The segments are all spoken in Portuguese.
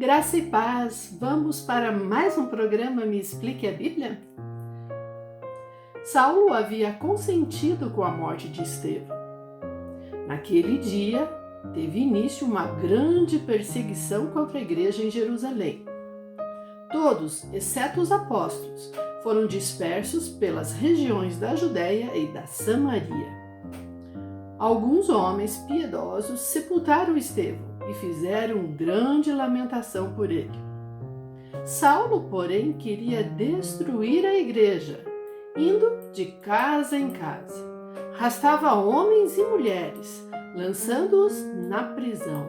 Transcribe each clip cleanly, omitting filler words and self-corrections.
Graça e paz, vamos para mais um programa Me Explique a Bíblia? Saulo havia consentido com a morte de Estevão. Naquele dia, teve início uma grande perseguição contra a igreja em Jerusalém. Todos, exceto os apóstolos, foram dispersos pelas regiões da Judéia e da Samaria. Alguns homens piedosos sepultaram Estevão e fizeram grande lamentação por ele. Saulo, porém, queria destruir a igreja, indo de casa em casa. Arrastava homens e mulheres, lançando-os na prisão.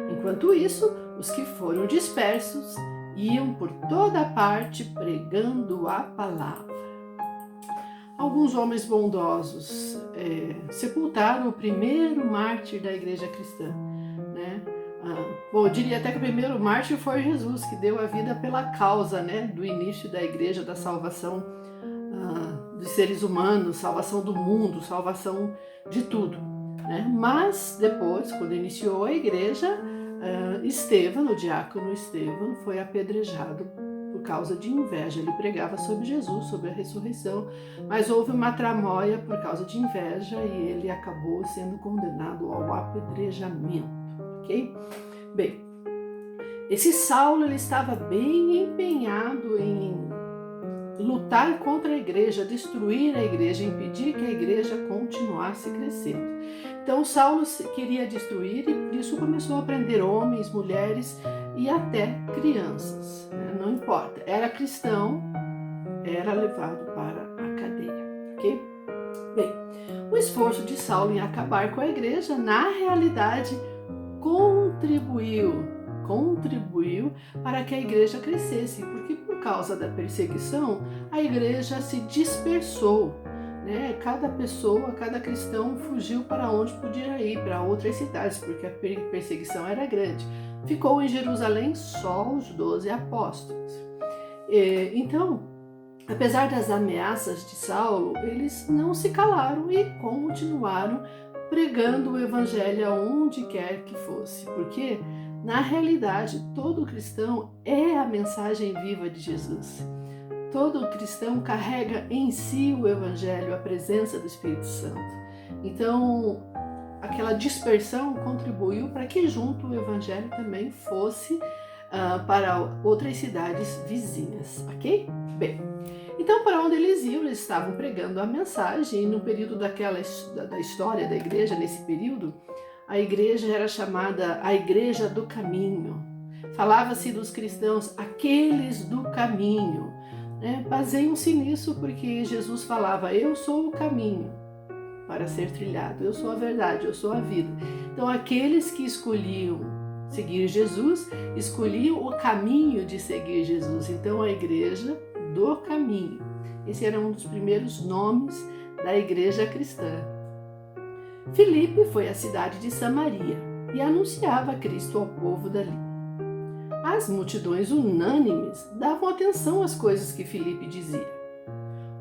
Enquanto isso, os que foram dispersos iam por toda parte pregando a palavra. Alguns homens bondosos sepultaram o primeiro mártir da igreja cristã. Eu diria até que o primeiro mártir foi Jesus, que deu a vida pela causa do início da igreja, da salvação dos seres humanos, salvação do mundo, salvação de tudo. Mas depois, quando iniciou a igreja, Estevão, o diácono Estevão, foi apedrejado por causa de inveja. Ele pregava sobre Jesus, sobre a ressurreição, mas houve uma tramóia por causa de inveja e ele acabou sendo condenado ao apedrejamento, ok? Bem, esse Saulo ele estava bem empenhado em lutar contra a igreja, destruir a igreja, impedir que a igreja continuasse crescendo. Então Saulo queria destruir e por isso começou a prender homens, mulheres e até crianças. Não importa, era cristão, era levado para a cadeia, ok? Bem, o esforço de Saulo em acabar com a igreja, na realidade, contribuiu para que a igreja crescesse, porque por causa da perseguição, a igreja se dispersou. Cada pessoa, cada cristão fugiu para onde podia ir, para outras cidades, porque a perseguição era grande. Ficou em Jerusalém só os 12 apóstolos. Então, apesar das ameaças de Saulo, eles não se calaram e continuaram pregando o evangelho aonde quer que fosse, porque na realidade todo cristão é a mensagem viva de Jesus. Todo cristão carrega em si o evangelho, a presença do Espírito Santo. Então, aquela dispersão contribuiu para que junto o evangelho também fosse para outras cidades vizinhas, ok? Bem, então para onde eles iam, eles estavam pregando a mensagem e no período da história da igreja, nesse período, a igreja era chamada a Igreja do Caminho. Falava-se dos cristãos, aqueles do caminho. Baseiam-se nisso porque Jesus falava, eu sou o caminho para ser trilhado, eu sou a verdade, eu sou a vida. Então aqueles que escolhiam seguir Jesus, escolhiam o caminho de seguir Jesus. Então a Igreja do Caminho. Esse era um dos primeiros nomes da igreja cristã. Filipe foi à cidade de Samaria e anunciava Cristo ao povo dali. As multidões unânimes davam atenção às coisas que Filipe dizia,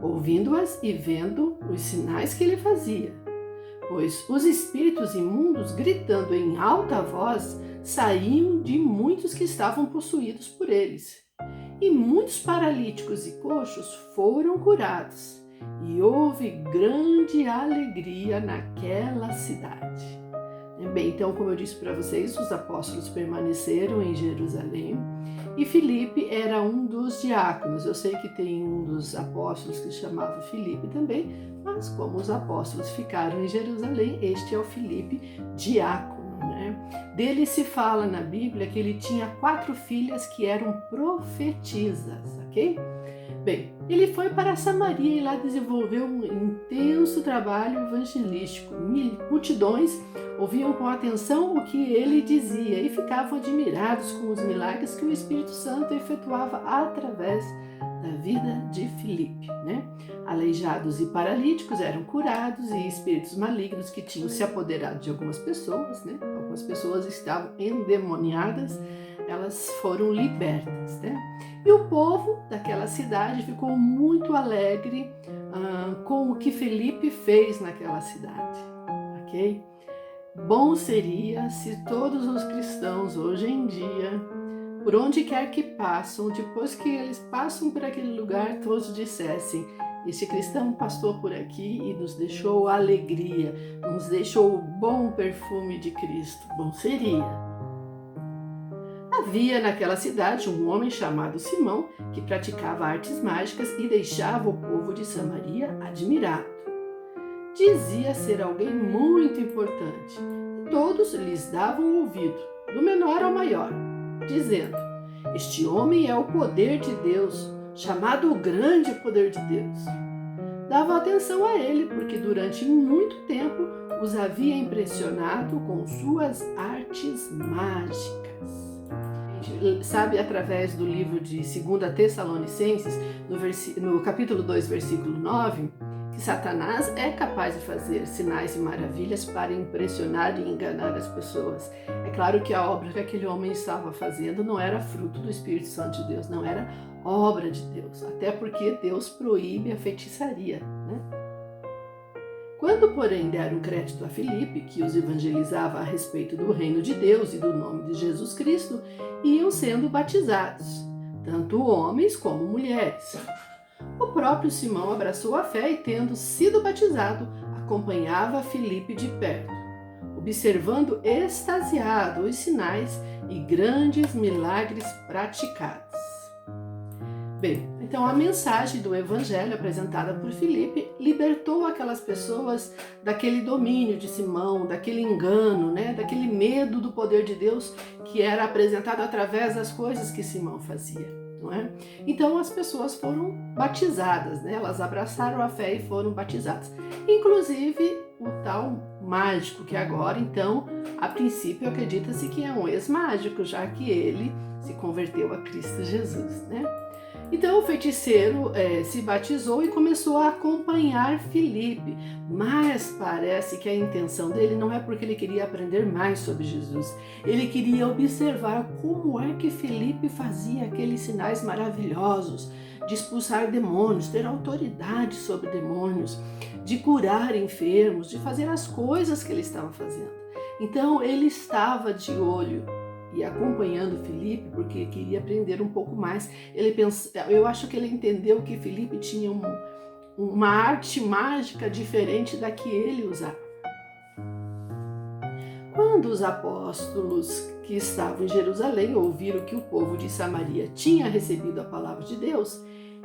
ouvindo-as e vendo os sinais que ele fazia, pois os espíritos imundos, gritando em alta voz, saíam de muitos que estavam possuídos por eles. E muitos paralíticos e coxos foram curados, e houve grande alegria naquela cidade. Bem, então, como eu disse para vocês, os apóstolos permaneceram em Jerusalém e Filipe era um dos diáconos. Eu sei que tem um dos apóstolos que se chamava Filipe também, mas como os apóstolos ficaram em Jerusalém, este é o Filipe diácono. Dele se fala na Bíblia que ele tinha 4 filhas que eram profetisas, ok? Bem, ele foi para Samaria e lá desenvolveu um intenso trabalho evangelístico. Multidões ouviam com atenção o que ele dizia e ficavam admirados com os milagres que o Espírito Santo efetuava através da vida de Filipe. Aleijados e paralíticos eram curados e espíritos malignos que tinham se apoderado de algumas pessoas, algumas pessoas estavam endemoniadas, elas foram libertas. E o povo daquela cidade ficou muito alegre com o que Filipe fez naquela cidade, ok? Bom seria se todos os cristãos hoje em dia por onde quer que passam, depois que eles passam por aquele lugar, todos dissessem: este cristão passou por aqui e nos deixou alegria, nos deixou o bom perfume de Cristo. Bom seria. Havia naquela cidade um homem chamado Simão, que praticava artes mágicas e deixava o povo de Samaria admirado. Dizia ser alguém muito importante, e todos lhes davam ouvido, do menor ao maior, dizendo: este homem é o poder de Deus, chamado o grande poder de Deus. Davam atenção a ele, porque durante muito tempo os havia impressionado com suas artes mágicas. Sabe, através do livro de 2 Tessalonicenses, no capítulo 2, versículo 9, que Satanás é capaz de fazer sinais e maravilhas para impressionar e enganar as pessoas. É claro que a obra que aquele homem estava fazendo não era fruto do Espírito Santo de Deus, não era obra de Deus, até porque Deus proíbe a feitiçaria, né? Quando, porém, deram crédito a Filipe, que os evangelizava a respeito do reino de Deus e do nome de Jesus Cristo, iam sendo batizados, tanto homens como mulheres. O próprio Simão abraçou a fé e, tendo sido batizado, acompanhava Filipe de perto, observando extasiado os sinais e grandes milagres praticados. Bem, então a mensagem do Evangelho apresentada por Filipe libertou aquelas pessoas daquele domínio de Simão, daquele engano, né, daquele medo do poder de Deus que era apresentado através das coisas que Simão fazia, não é? Então as pessoas foram batizadas, né? Elas abraçaram a fé e foram batizadas. Inclusive o tal mágico, que agora, então, a princípio acredita-se que é um ex-mágico, já que ele se converteu a Cristo Jesus, né? Então o feiticeiro se batizou e começou a acompanhar Filipe, mas parece que a intenção dele não é porque ele queria aprender mais sobre Jesus. Ele queria observar como é que Filipe fazia aqueles sinais maravilhosos de expulsar demônios, ter autoridade sobre demônios, de curar enfermos, de fazer as coisas que ele estava fazendo. Então ele estava de olho e acompanhando Filipe, porque queria aprender um pouco mais. Eu acho que ele entendeu que Filipe tinha uma arte mágica diferente da que ele usava. Quando os apóstolos que estavam em Jerusalém ouviram que o povo de Samaria tinha recebido a palavra de Deus,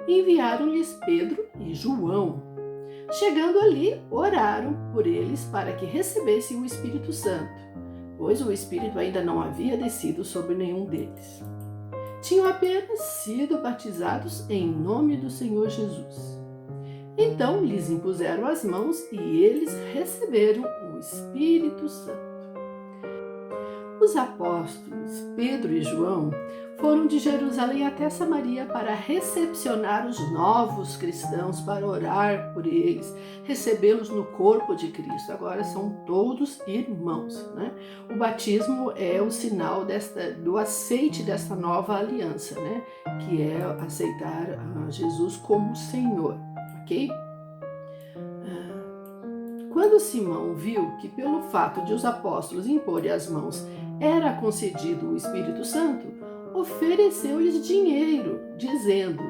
enviaram-lhes Pedro e João. Chegando ali, oraram por eles para que recebessem o Espírito Santo, pois o Espírito ainda não havia descido sobre nenhum deles. Tinham apenas sido batizados em nome do Senhor Jesus. Então lhes impuseram as mãos e eles receberam o Espírito Santo. Os apóstolos Pedro e João foram de Jerusalém até Samaria para recepcionar os novos cristãos, para orar por eles, recebê-los no corpo de Cristo. Agora são todos irmãos, né? O batismo é o sinal do aceite desta nova aliança, né? Que é aceitar a Jesus como Senhor, ok? Quando Simão viu que pelo fato de os apóstolos imporem as mãos era concedido o Espírito Santo, ofereceu-lhes dinheiro, dizendo: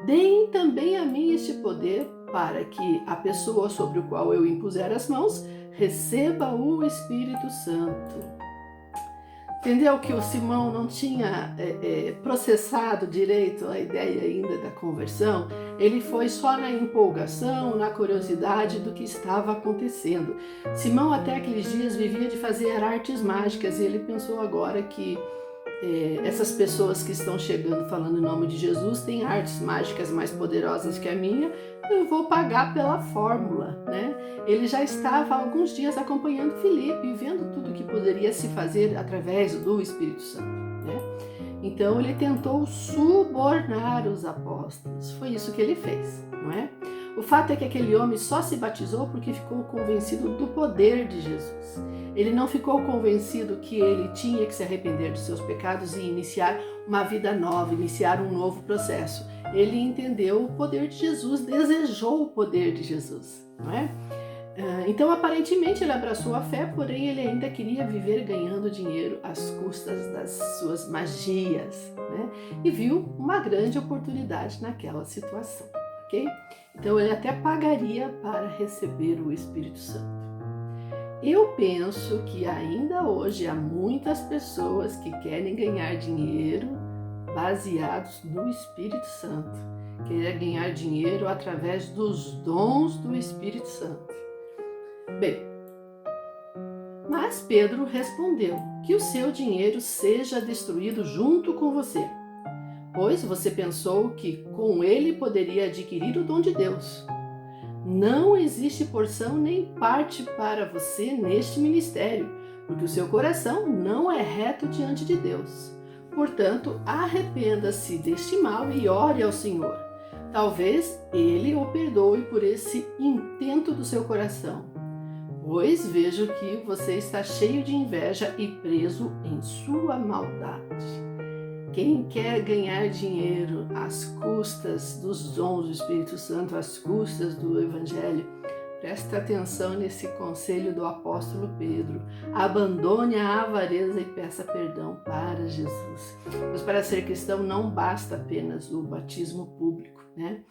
deem também a mim este poder, para que a pessoa sobre o qual eu impuser as mãos receba o Espírito Santo. Entendeu que o Simão não tinha processado direito a ideia ainda da conversão? Ele foi só na empolgação, na curiosidade do que estava acontecendo. Simão até aqueles dias vivia de fazer artes mágicas e ele pensou agora que essas pessoas que estão chegando falando em nome de Jesus têm artes mágicas mais poderosas que a minha, eu vou pagar pela fórmula, né? Ele já estava há alguns dias acompanhando Filipe e vendo tudo que poderia se fazer através do Espírito Santo, né? Então ele tentou subornar os apóstolos. Foi isso que ele fez, não é? O fato é que aquele homem só se batizou porque ficou convencido do poder de Jesus. Ele não ficou convencido que ele tinha que se arrepender dos seus pecados e iniciar uma vida nova, iniciar um novo processo. Ele entendeu o poder de Jesus, desejou o poder de Jesus, não é? Então, aparentemente, ele abraçou a fé, porém ele ainda queria viver ganhando dinheiro às custas das suas magias, né? E viu uma grande oportunidade naquela situação, ok? Então, ele até pagaria para receber o Espírito Santo. Eu penso que ainda hoje há muitas pessoas que querem ganhar dinheiro baseados no Espírito Santo, querem ganhar dinheiro através dos dons do Espírito Santo. Bem, mas Pedro respondeu: que o seu dinheiro seja destruído junto com você, pois você pensou que com ele poderia adquirir o dom de Deus. Não existe porção nem parte para você neste ministério, porque o seu coração não é reto diante de Deus. Portanto, arrependa-se deste mal e ore ao Senhor. Talvez Ele o perdoe por esse intento do seu coração, pois vejo que você está cheio de inveja e preso em sua maldade. Quem quer ganhar dinheiro às custas dos dons do Espírito Santo, às custas do Evangelho, presta atenção nesse conselho do apóstolo Pedro. Abandone a avareza e peça perdão para Jesus. Pois para ser cristão não basta apenas o batismo público, né?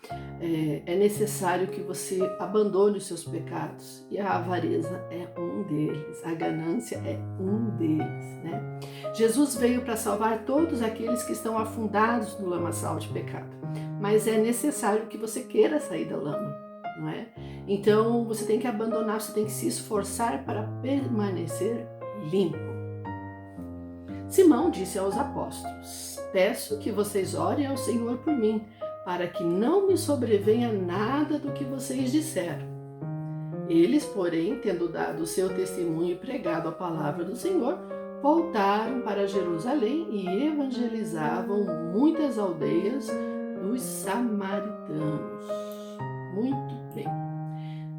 É necessário que você abandone os seus pecados, e a avareza é um deles, a ganância é um deles, né? Jesus veio para salvar todos aqueles que estão afundados no lamaçal de pecado, mas é necessário que você queira sair da lama, não é? Então você tem que abandonar, você tem que se esforçar para permanecer limpo. Simão disse aos apóstolos: peço que vocês orem ao Senhor por mim, para que não me sobrevenha nada do que vocês disseram. Eles, porém, tendo dado o seu testemunho e pregado a palavra do Senhor, voltaram para Jerusalém e evangelizavam muitas aldeias dos samaritanos. Muito bem.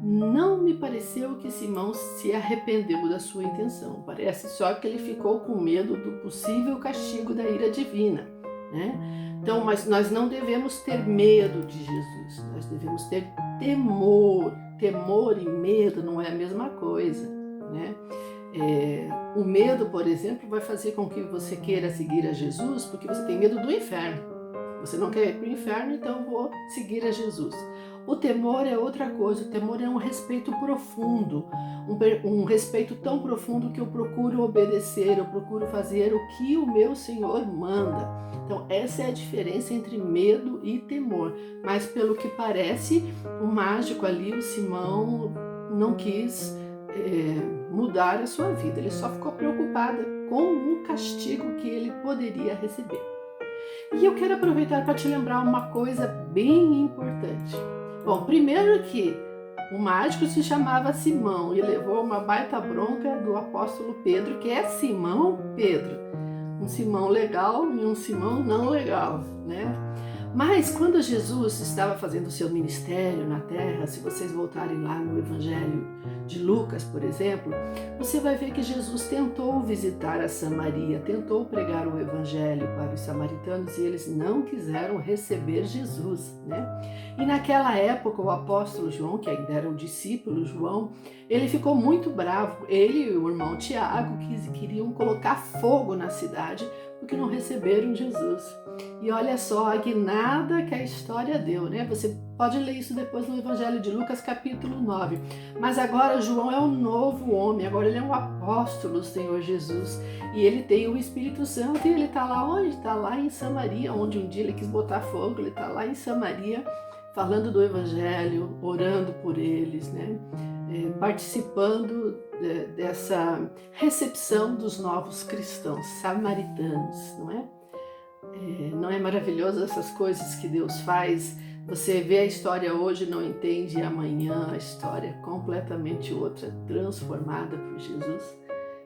Não me pareceu que Simão se arrependeu da sua intenção. Parece só que ele ficou com medo do possível castigo da ira divina, né? Então, mas nós não devemos ter medo de Jesus, nós devemos ter temor. Temor e medo não é a mesma coisa, né? O medo, por exemplo, vai fazer com que você queira seguir a Jesus porque você tem medo do inferno. Você não quer ir para o inferno, então vou seguir a Jesus. O temor é outra coisa, o temor é um respeito profundo, um respeito tão profundo que eu procuro obedecer, eu procuro fazer o que o meu Senhor manda. Então essa é a diferença entre medo e temor. Mas pelo que parece, o mágico ali, o Simão, não quis mudar a sua vida, ele só ficou preocupado com o castigo que ele poderia receber. E eu quero aproveitar para te lembrar uma coisa bem importante. Bom, primeiro que o mágico se chamava Simão e levou uma baita bronca do apóstolo Pedro, que é Simão Pedro. Um Simão legal e um Simão não legal, né? Mas quando Jesus estava fazendo o seu ministério na terra, se vocês voltarem lá no Evangelho de Lucas, por exemplo, você vai ver que Jesus tentou visitar a Samaria, tentou pregar o Evangelho para os samaritanos e eles não quiseram receber Jesus, né? E naquela época o apóstolo João, que ainda era o discípulo João, ele ficou muito bravo. Ele e o irmão Tiago queriam colocar fogo na cidade porque não receberam Jesus. E olha só a guinada que a história deu, né? Você pode ler isso depois no Evangelho de Lucas, capítulo 9. Mas agora João é um novo homem, agora ele é um apóstolo do Senhor Jesus. E ele tem o Espírito Santo e ele está lá onde? Está lá em Samaria, onde um dia ele quis botar fogo, ele está lá em Samaria, falando do Evangelho, orando por eles, né? Participando dessa recepção dos novos cristãos samaritanos, não é? Não é maravilhoso essas coisas que Deus faz? Você vê a história hoje, não entende, e amanhã a história é completamente outra, transformada por Jesus.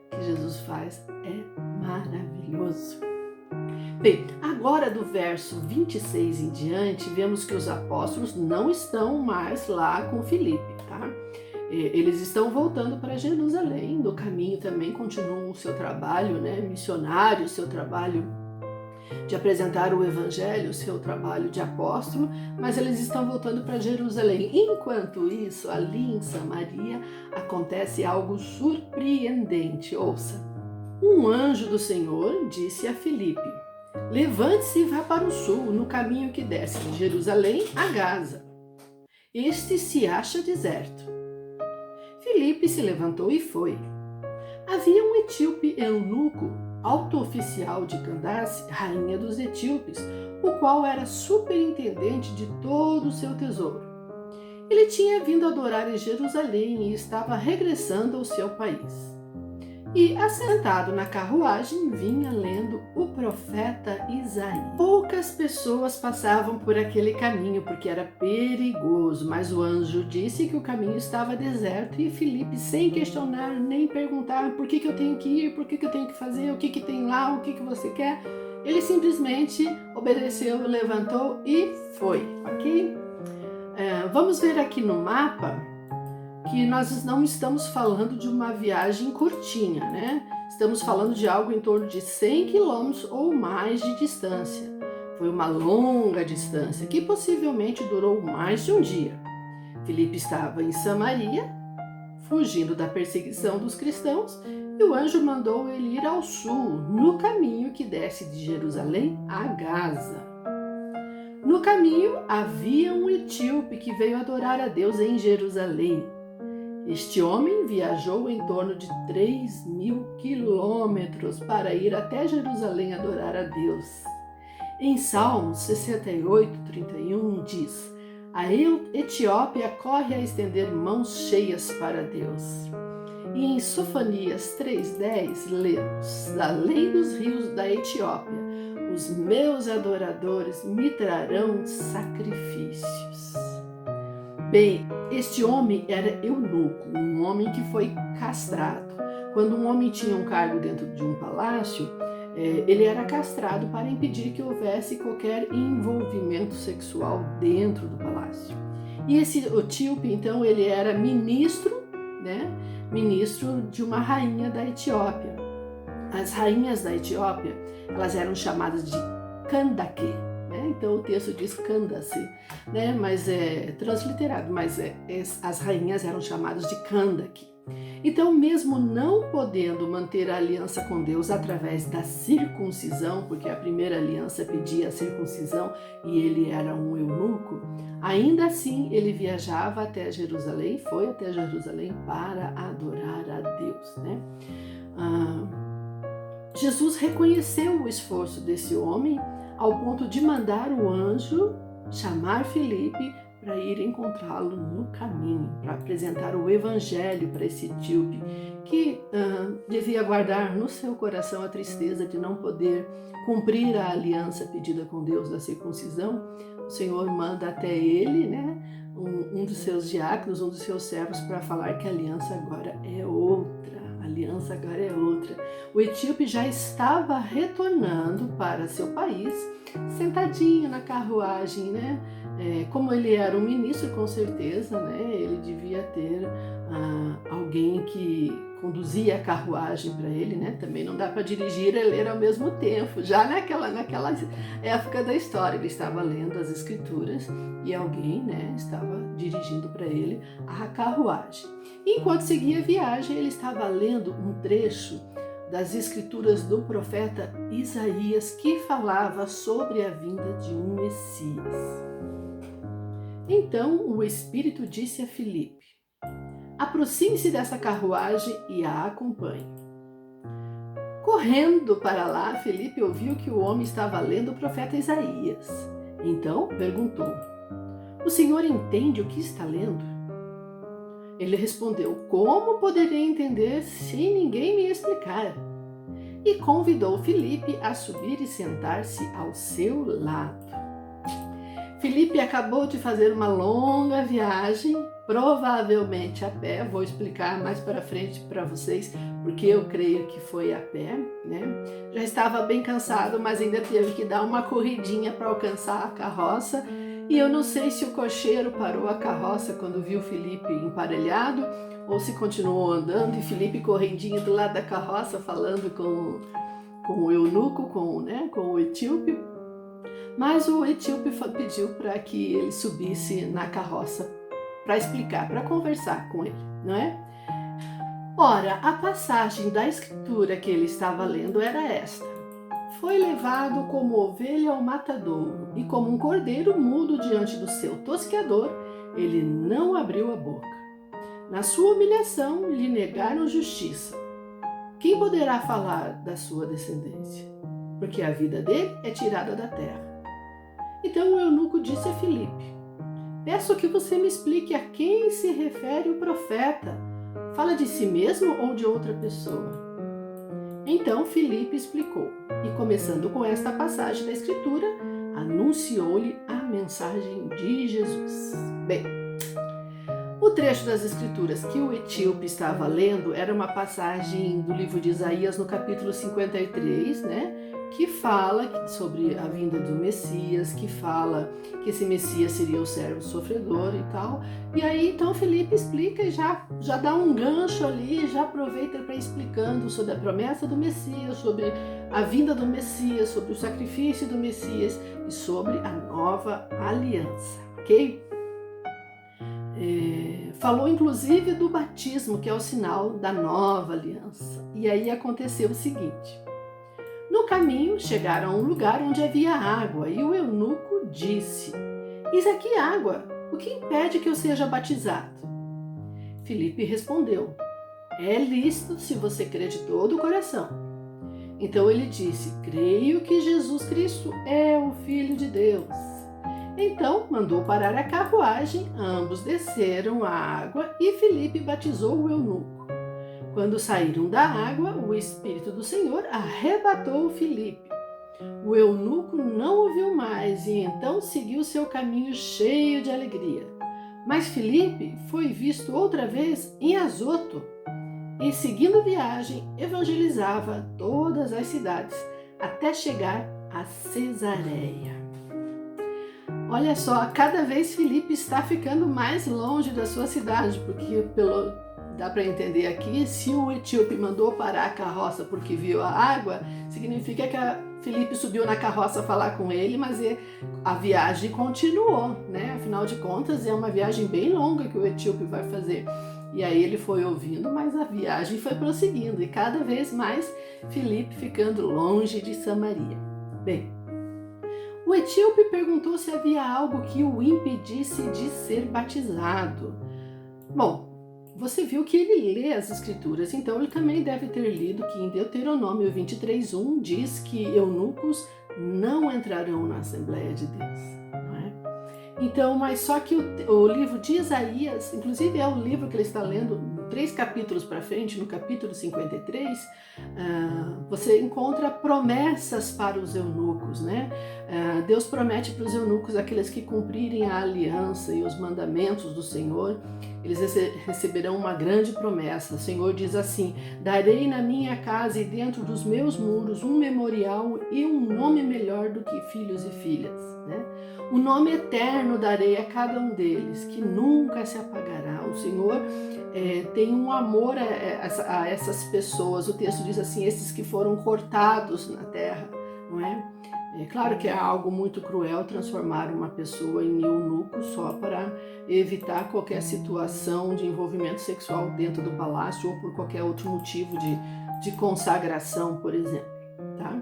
O que Jesus faz é maravilhoso. Bem, agora do verso 26 em diante, vemos que os apóstolos não estão mais lá com Filipe, tá? Eles estão voltando para Jerusalém, no caminho também continuam o seu trabalho, né, missionário, o seu trabalho de apresentar o Evangelho, o seu trabalho de apóstolo, mas eles estão voltando para Jerusalém. Enquanto isso, ali em Samaria, acontece algo surpreendente. Ouça. Um anjo do Senhor disse a Filipe: levante-se e vá para o sul, no caminho que desce de Jerusalém a Gaza. Este se acha deserto. Filipe se levantou e foi. Havia um etíope eunuco, alto oficial de Candace, rainha dos etíopes, o qual era superintendente de todo o seu tesouro. Ele tinha vindo adorar em Jerusalém e estava regressando ao seu país. E, assentado na carruagem, vinha lendo o profeta Isaías. Poucas pessoas passavam por aquele caminho, porque era perigoso, mas o anjo disse que o caminho estava deserto e Filipe, sem questionar nem perguntar por que eu tenho que ir, por que eu tenho que fazer, o que tem lá, o que você quer, ele simplesmente obedeceu, levantou e foi, ok? Vamos ver aqui no mapa que nós não estamos falando de uma viagem curtinha, né? Estamos falando de algo em torno de 100 quilômetros ou mais de distância. Foi uma longa distância que possivelmente durou mais de um dia. Filipe estava em Samaria, fugindo da perseguição dos cristãos, e o anjo mandou ele ir ao sul, no caminho que desce de Jerusalém a Gaza. No caminho havia um etíope que veio adorar a Deus em Jerusalém. Este homem viajou em torno de 3.000 quilômetros para ir até Jerusalém adorar a Deus. Em Salmos 68:31 diz: a Etiópia corre a estender mãos cheias para Deus. E em Sofonias 3:10 lemos: além dos rios da Etiópia, os meus adoradores me trarão sacrifícios. Bem, este homem era eunuco, um homem que foi castrado. Quando um homem tinha um cargo dentro de um palácio, ele era castrado para impedir que houvesse qualquer envolvimento sexual dentro do palácio. E esse etíope, então, ele era ministro, né? Ministro de uma rainha da Etiópia. As rainhas da Etiópia, elas eram chamadas de Kandake. Então o texto diz Candace, né? Mas é transliterado, mas as rainhas eram chamadas de Kandake. Então, mesmo não podendo manter a aliança com Deus através da circuncisão, porque a primeira aliança pedia a circuncisão e ele era um eunuco, ainda assim ele viajava até Jerusalém, foi até Jerusalém para adorar a Deus, né? Jesus reconheceu o esforço desse homem ao ponto de mandar o anjo chamar Filipe para ir encontrá-lo no caminho, para apresentar o evangelho para esse etíope que devia guardar no seu coração a tristeza de não poder cumprir a aliança pedida com Deus da circuncisão. O Senhor manda até ele, né, um dos seus diáconos, um dos seus servos, para falar que a aliança agora é outra. A aliança agora é outra. O etíope já estava retornando para seu país, sentadinho na carruagem, né? Como ele era um ministro, com certeza, né? Ele devia ter alguém que conduzia a carruagem para ele, né? Também não dá para dirigir e ler ao mesmo tempo. Já naquela época da história, ele estava lendo as escrituras e alguém, né, estava dirigindo para ele a carruagem. Enquanto seguia a viagem, ele estava lendo um trecho das escrituras do profeta Isaías que falava sobre a vinda de um Messias. Então o Espírito disse a Filipe: aproxime-se dessa carruagem e a acompanhe. Correndo para lá, Filipe ouviu que o homem estava lendo o profeta Isaías. Então perguntou: o senhor entende o que está lendo? Ele respondeu: como poderia entender se ninguém me explicar? E convidou Filipe a subir e sentar-se ao seu lado. Filipe acabou de fazer uma longa viagem, provavelmente a pé. Vou explicar mais para frente para vocês, porque eu creio que foi a pé, né? Já estava bem cansado, mas ainda teve que dar uma corridinha para alcançar a carroça. E eu não sei se o cocheiro parou a carroça quando viu Filipe emparelhado ou se continuou andando e Filipe correndinho do lado da carroça falando com o eunuco, com o etíope, mas o etíope pediu para que ele subisse na carroça para explicar, para conversar com ele, não é? Ora, a passagem da escritura que ele estava lendo era esta: foi levado como ovelha ao matadouro, e como um cordeiro mudo diante do seu tosqueador, ele não abriu a boca. Na sua humilhação, lhe negaram justiça. Quem poderá falar da sua descendência? Porque a vida dele é tirada da terra. Então o eunuco disse a Filipe: peço que você me explique a quem se refere o profeta. Fala de si mesmo ou de outra pessoa? Então Filipe explicou, e começando com esta passagem da Escritura, anunciou-lhe a mensagem de Jesus. Bem, o trecho das Escrituras que o etíope estava lendo era uma passagem do livro de Isaías, no capítulo 53, que fala sobre a vinda do Messias, que fala que esse Messias seria o servo sofredor e tal. E aí, então, Filipe explica e já dá um gancho ali, já aproveita para ir explicando sobre a promessa do Messias, sobre a vinda do Messias, sobre o sacrifício do Messias e sobre a nova aliança, ok? Falou inclusive do batismo, que é o sinal da nova aliança. E aí aconteceu o seguinte: no caminho chegaram a um lugar onde havia água, e o eunuco disse: eis aqui água, o que impede que eu seja batizado? Filipe respondeu: é lícito se você crê de todo o coração. Então ele disse: creio que Jesus Cristo é o Filho de Deus. Então mandou parar a carruagem, ambos desceram a água e Filipe batizou o eunuco. Quando saíram da água, o Espírito do Senhor arrebatou Filipe. O eunuco não o viu mais e então seguiu seu caminho cheio de alegria. Mas Filipe foi visto outra vez em Azoto e, seguindo viagem, evangelizava todas as cidades até chegar a Cesareia. Olha só, cada vez Filipe está ficando mais longe da sua cidade, porque dá para entender aqui, se o etíope mandou parar a carroça porque viu a água, significa que Filipe subiu na carroça falar com ele, mas a viagem continuou, Afinal de contas, é uma viagem bem longa que o etíope vai fazer. E aí ele foi ouvindo, mas a viagem foi prosseguindo, e cada vez mais Filipe ficando longe de Samaria. Bem, o etíope perguntou se havia algo que o impedisse de ser batizado. Bom, você viu que ele lê as Escrituras, então ele também deve ter lido que em Deuteronômio 23:1 diz que eunucos não entrarão na Assembleia de Deus, não é? Então, mas só que o livro de Isaías, inclusive é o livro que ele está lendo 3 capítulos para frente, no capítulo 53, você encontra promessas para os eunucos, Deus promete para os eunucos, aqueles que cumprirem a aliança e os mandamentos do Senhor, eles receberão uma grande promessa. O Senhor diz assim: darei na minha casa e dentro dos meus muros um memorial e um nome melhor do que filhos e filhas, O nome eterno darei a cada um deles, que nunca se apagará. O Senhor tem um amor a essas pessoas. O texto diz assim: esses que foram cortados na terra, não é? É claro que é algo muito cruel transformar uma pessoa em eunuco só para evitar qualquer situação de envolvimento sexual dentro do palácio ou por qualquer outro motivo de consagração, por exemplo, tá?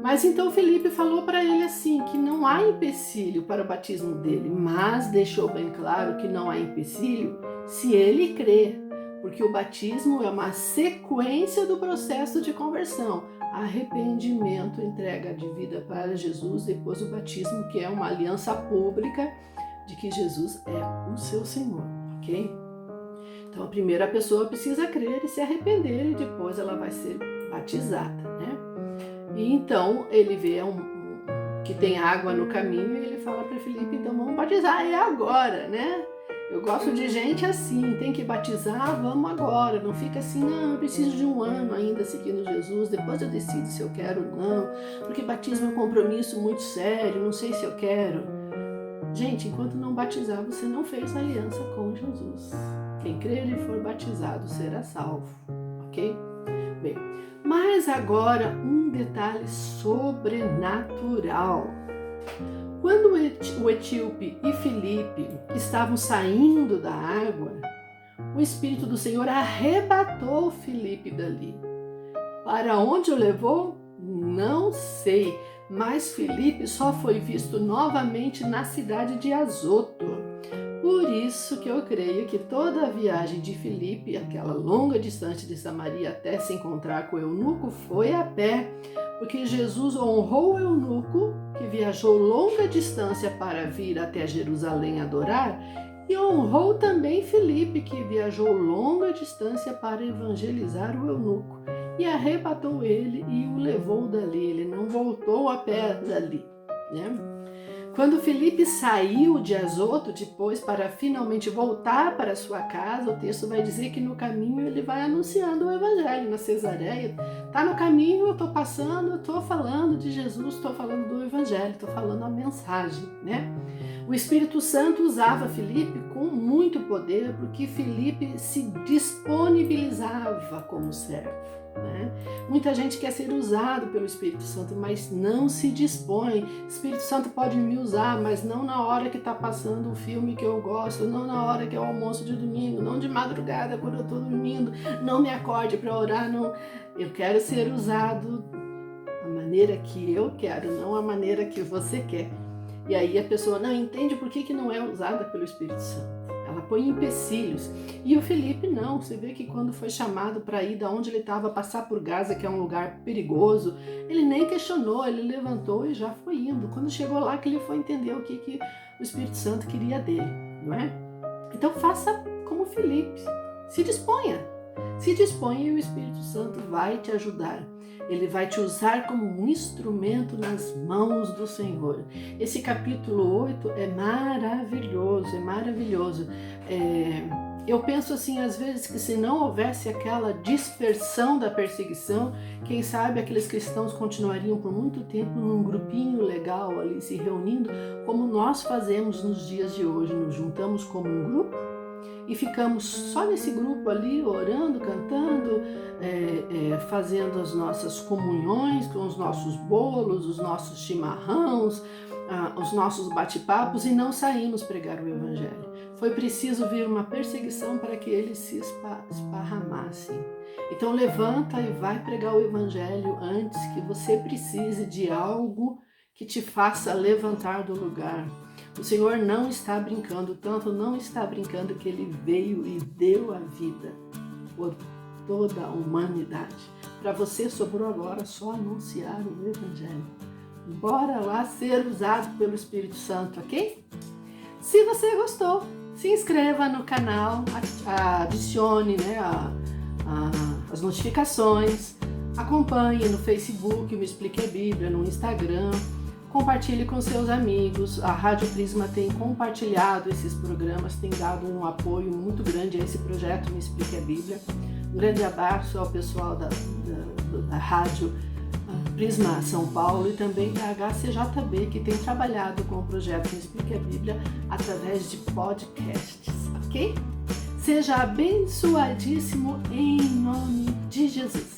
Mas então Filipe falou para ele assim, que não há empecilho para o batismo dele, mas deixou bem claro que não há empecilho se ele crer, porque o batismo é uma sequência do processo de conversão. Arrependimento, entrega de vida para Jesus, depois o batismo, que é uma aliança pública de que Jesus é o seu Senhor, ok? Então a primeira pessoa precisa crer e se arrepender e depois ela vai ser batizada, E então ele vê que tem água no caminho e ele fala para Filipe: então vamos batizar, é agora, Eu gosto de gente assim, tem que batizar, vamos agora. Não fica assim, não, eu preciso de um ano ainda seguindo Jesus, depois eu decido se eu quero ou não, porque batismo é um compromisso muito sério, não sei se eu quero. Gente, enquanto não batizar, você não fez aliança com Jesus. Quem crer e for batizado será salvo, ok? Bem, mas Mas agora um detalhe sobrenatural. Quando o etíope e Filipe estavam saindo da água, o Espírito do Senhor arrebatou Filipe dali. Para onde o levou? Não sei, mas Filipe só foi visto novamente na cidade de Azoto. Por isso que eu creio que toda a viagem de Filipe, aquela longa distância de Samaria até se encontrar com o eunuco, foi a pé, porque Jesus honrou o eunuco, que viajou longa distância para vir até Jerusalém adorar, e honrou também Filipe, que viajou longa distância para evangelizar o eunuco, e arrebatou ele e o levou dali. Ele não voltou a pé dali, né? Quando Filipe saiu de Azoto depois para finalmente voltar para sua casa, o texto vai dizer que no caminho ele vai anunciando o evangelho na Cesareia. Tá no caminho, eu estou passando, eu estou falando de Jesus, estou falando do evangelho, estou falando a mensagem, né? O Espírito Santo usava Filipe com muito poder, porque Filipe se disponibilizava como servo, né? Muita gente quer ser usado pelo Espírito Santo, mas não se dispõe. O Espírito Santo pode me usar, mas não na hora que está passando o filme que eu gosto, não na hora que é o almoço de domingo, não de madrugada quando eu estou dormindo, não me acorde para orar, não. Eu quero ser usado da maneira que eu quero, não a maneira que você quer. E aí a pessoa não entende por que não é usada pelo Espírito Santo. Ela põe empecilhos. E o Filipe não. Você vê que quando foi chamado para ir da onde ele estava, passar por Gaza, que é um lugar perigoso, ele nem questionou, ele levantou e já foi indo. Quando chegou lá que ele foi entender o que o Espírito Santo queria dele, não é? Então faça como Filipe. Se disponha. Se disponha e o Espírito Santo vai te ajudar. Ele vai te usar como um instrumento nas mãos do Senhor. Esse capítulo 8 é maravilhoso, é maravilhoso. Eu penso assim, às vezes, que se não houvesse aquela dispersão da perseguição, quem sabe aqueles cristãos continuariam por muito tempo num grupinho legal ali, se reunindo, como nós fazemos nos dias de hoje. Nos juntamos como um grupo e ficamos só nesse grupo ali, orando, cantando, fazendo as nossas comunhões, com os nossos bolos, os nossos chimarrãos, os nossos bate-papos, e não saímos pregar o Evangelho. Foi preciso vir uma perseguição para que eles se esparramassem. Então levanta e vai pregar o Evangelho antes que você precise de algo que te faça levantar do lugar. O Senhor não está brincando, tanto não está brincando que Ele veio e deu a vida por toda a humanidade. Para você sobrou agora só anunciar o Evangelho. Bora lá ser usado pelo Espírito Santo, ok? Se você gostou, se inscreva no canal, adicione, né, as notificações, acompanhe no Facebook, Me Explique a Bíblia, no Instagram. Compartilhe com seus amigos. A Rádio Prisma tem compartilhado esses programas, tem dado um apoio muito grande a esse projeto Me Explique a Bíblia. Um grande abraço ao pessoal da Rádio Prisma São Paulo e também da HCJB, que tem trabalhado com o projeto Me Explique a Bíblia através de podcasts, ok? Seja abençoadíssimo em nome de Jesus.